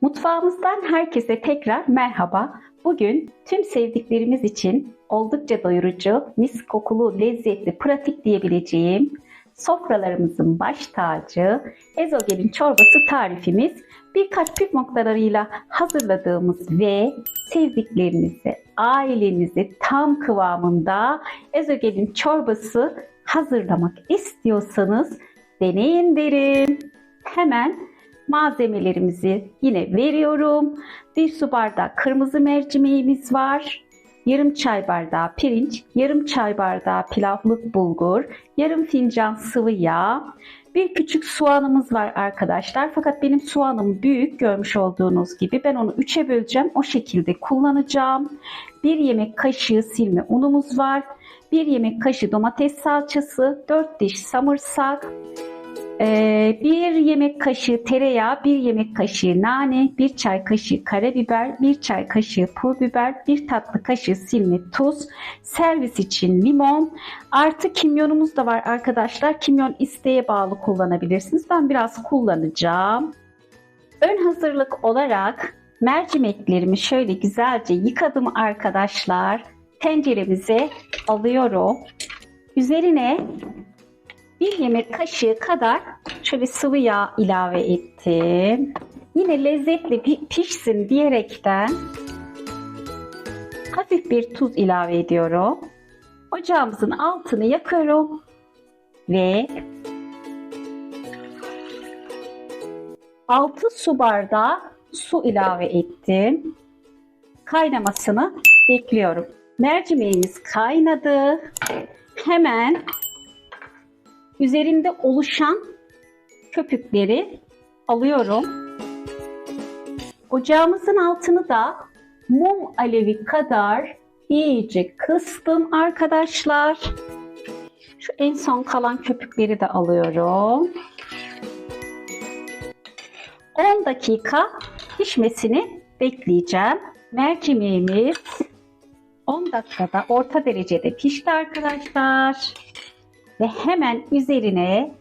Mutfağımızdan herkese tekrar merhaba. Bugün tüm sevdiklerimiz için oldukça doyurucu, mis kokulu, lezzetli, pratik diyebileceğim sofralarımızın baş tacı ezogelin çorbası tarifimiz birkaç püf noktalarıyla hazırladığımız ve sevdiklerinizi, ailenizi tam kıvamında ezogelin çorbası hazırlamak istiyorsanız deneyin derim. Hemen malzemelerimizi yine veriyorum. 1 su bardağı kırmızı mercimeğimiz var. Yarım çay bardağı pirinç, yarım çay bardağı pilavlık bulgur, yarım fincan sıvı yağ, bir küçük soğanımız var arkadaşlar. Fakat benim soğanım büyük, görmüş olduğunuz gibi. Ben onu 3'e böleceğim. O şekilde kullanacağım. 1 yemek kaşığı silme unumuz var. 1 yemek kaşığı domates salçası, 4 diş samırsak, 1 yemek kaşığı tereyağı, 1 yemek kaşığı nane, 1 çay kaşığı karabiber, 1 çay kaşığı pul biber, 1 tatlı kaşığı silme tuz, servis için limon, artı kimyonumuz da var arkadaşlar. Kimyon isteğe bağlı kullanabilirsiniz. Ben biraz kullanacağım. Ön hazırlık olarak mercimeklerimi şöyle güzelce yıkadım arkadaşlar. Tenceremize alıyorum. Üzerine 1 yemek kaşığı kadar şöyle sıvı yağ ilave ettim. Yine lezzetli pişsin diyerekten hafif bir tuz ilave ediyorum. Ocağımızın altını yakıyorum ve 6 su bardağı su ilave ettim. Kaynamasını bekliyorum. Mercimeğimiz kaynadı. Hemen üzerinde oluşan köpükleri alıyorum. Ocağımızın altını da mum alevi kadar iyice kıstım arkadaşlar. Şu en son kalan köpükleri de alıyorum. 10 dakika pişmesini bekleyeceğim. Mercimeğimiz 10 dakikada orta derecede pişti arkadaşlar. Ve hemen üzerine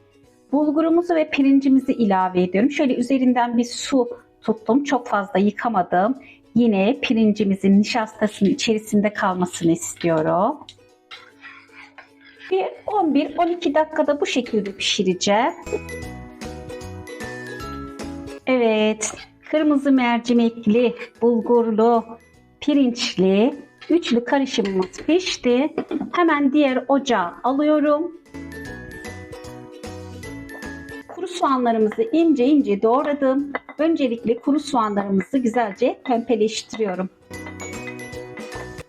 bulgurumuzu ve pirincimizi ilave ediyorum. Şöyle üzerinden bir su tuttum. Çok fazla yıkamadım. Yine pirincimizin nişastasının içerisinde kalmasını istiyorum. Bir 11-12 dakikada bu şekilde pişireceğim. Evet, kırmızı mercimekli, bulgurlu, pirinçli, üçlü karışımımız pişti. Hemen diğer ocağa alıyorum. Kuru soğanlarımızı ince ince doğradım. Öncelikle kuru soğanlarımızı güzelce pembeleştiriyorum.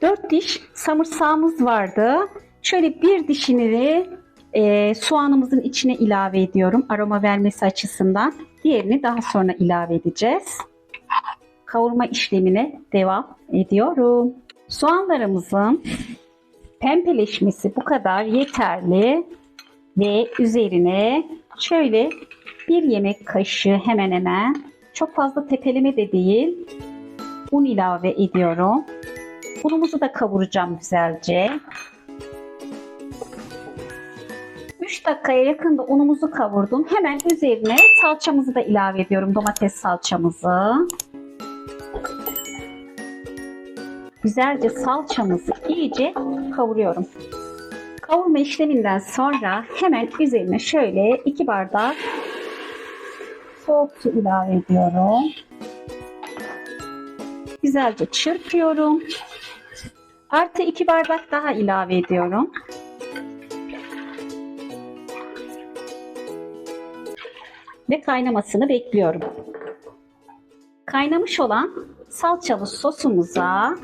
4 diş samırsağımız vardı. Şöyle bir dişini de soğanımızın içine ilave ediyorum aroma vermesi açısından. Diğerini daha sonra ilave edeceğiz. Kavurma işlemine devam ediyorum. Soğanlarımızın pembeleşmesi bu kadar yeterli ve üzerine şöyle 1 yemek kaşığı hemen hemen, çok fazla tepeleme de değil, un ilave ediyorum. Unumuzu da kavuracağım güzelce. 3 dakikaya yakında unumuzu kavurdum. Hemen üzerine salçamızı da ilave ediyorum, domates salçamızı. Güzelce salçamızı iyice kavuruyorum. Kavurma işleminden sonra hemen üzerine şöyle 2 bardak soğuk su ilave ediyorum. Güzelce çırpıyorum. Artı 2 bardak daha ilave ediyorum. Ve kaynamasını bekliyorum. Kaynamış olan salçalı sosumuza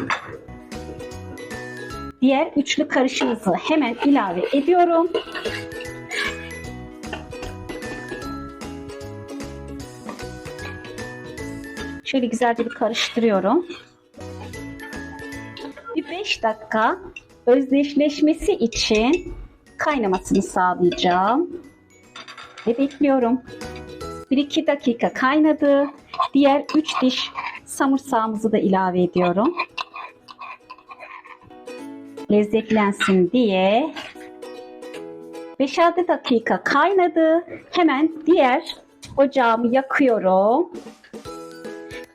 diğer üçlü karışımımızı hemen ilave ediyorum. Şöyle güzelce bir karıştırıyorum. Bir 5 dakika özdeşleşmesi için kaynamasını sağlayacağım. Ve bekliyorum. 1-2 dakika kaynadı. Diğer 3 diş samırsağımızı da ilave ediyorum. Lezzetlensin diye. 5-6 dakika kaynadı. Hemen diğer ocağımı yakıyorum.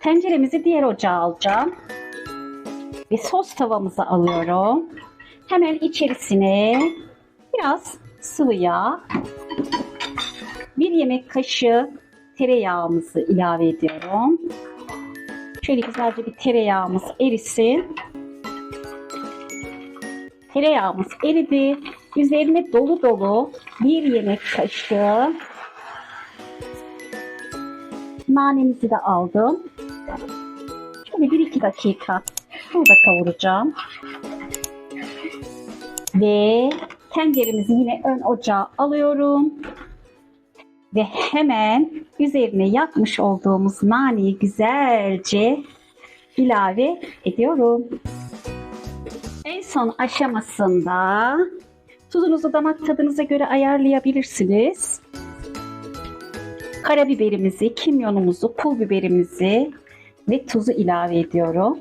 Tenceremizi diğer ocağa alacağım. Ve sos tavamızı alıyorum. Hemen içerisine biraz sıvı yağ, 1 yemek kaşığı tereyağımızı ilave ediyorum. Şöyle güzelce bir tereyağımız erisin. Tereyağımız eridi. Üzerine dolu dolu 1 yemek kaşığı nanemizi de aldım. Şöyle 1-2 dakika burada kavuracağım. Ve tenceremizi yine ön ocağa alıyorum. Ve hemen üzerine yakmış olduğumuz naneyi güzelce ilave ediyorum. En son aşamasında tuzunuzu damak tadınıza göre ayarlayabilirsiniz. Karabiberimizi, kimyonumuzu, pul biberimizi ve tuzu ilave ediyorum.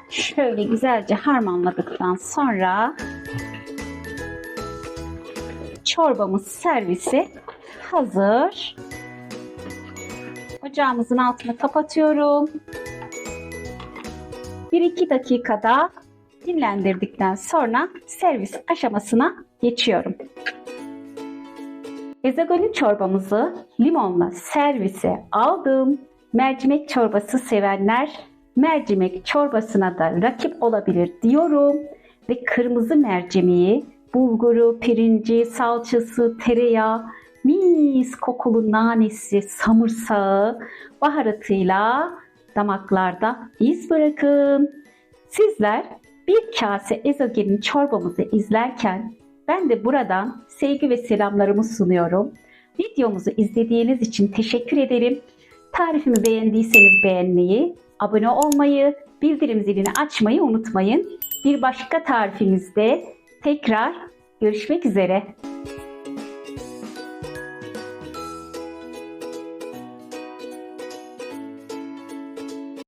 Şöyle güzelce harmanladıktan sonra çorbamız servise hazır. Ocağımızın altını kapatıyorum. 1-2 dakikada dinlendirdikten sonra servis aşamasına geçiyorum. Ezogelin çorbamızı limonla servise aldım. Mercimek çorbası sevenler mercimek çorbasına da rakip olabilir diyorum. Ve kırmızı mercimeği, bulguru, pirinci, salçası, tereyağı, mis kokulu nanesi, samırsağı, baharatıyla damaklarda iz bırakın. Sizler bir kase ezogelin çorbamızı izlerken ben de buradan sevgi ve selamlarımı sunuyorum. Videomuzu izlediğiniz için teşekkür ederim. Tarifimi beğendiyseniz beğenmeyi, abone olmayı, bildirim zilini açmayı unutmayın. Bir başka tarifimizde tekrar görüşmek üzere.